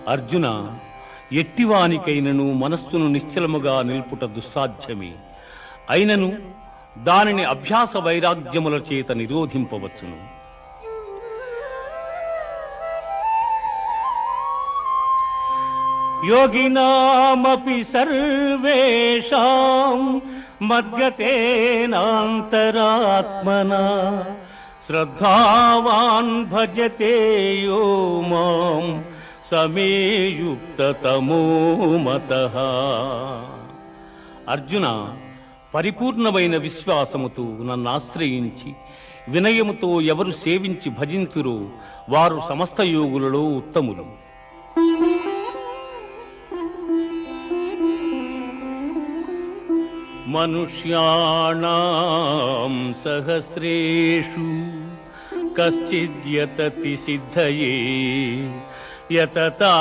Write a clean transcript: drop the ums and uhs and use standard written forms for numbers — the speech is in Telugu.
అర్జున, ఎట్టివానికైనను మనస్సును నిశ్చలముగా నిల్పుట దుస్సాధ్యమే. అయినను దానిని అభ్యాస వైరాగ్యముల చేత నిరోధింపవచ్చును. యోగినామపి సర్వేషాం మద్గతేనాంతరాత్మనా శ్రద్ధావాన్ భజతే యో మాం సమే యుక్తతమో మతః. అర్జున, పరిపూర్ణమైన విశ్వాసముతో నన్ను ఆశ్రయించి వినయముతో ఎవరు సేవించి భజింతురో వారు సమస్త యోగులలో ఉత్తములు. మనుష్యాణాం సహస్రేషు కశ్చిద్యతతి సిద్ధయే యతత